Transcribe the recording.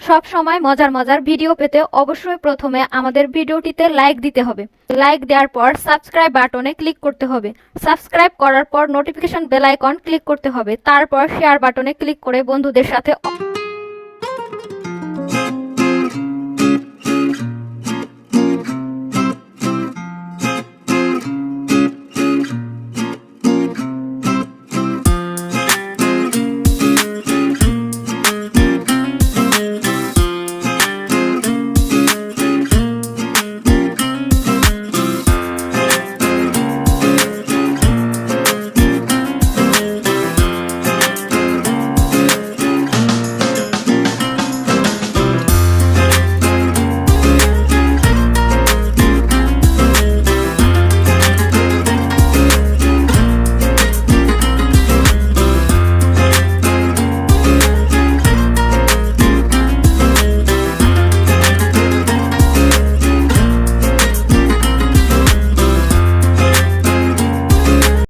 সব সময় মজার মজার ভিডিও পেতে অবশ্যই প্রথমে আমাদের ভিডিওটিতে লাইক দিতে হবে। লাইক দেওয়ার পর সাবস্ক্রাইব বাটনে ক্লিক করতে হবে। সাবস্ক্রাইব করার পর নোটিফিকেশন বেল আইকন ক্লিক করতে হবে। তারপর শেয়ার বাটনে ক্লিক করে বন্ধুদের সাথে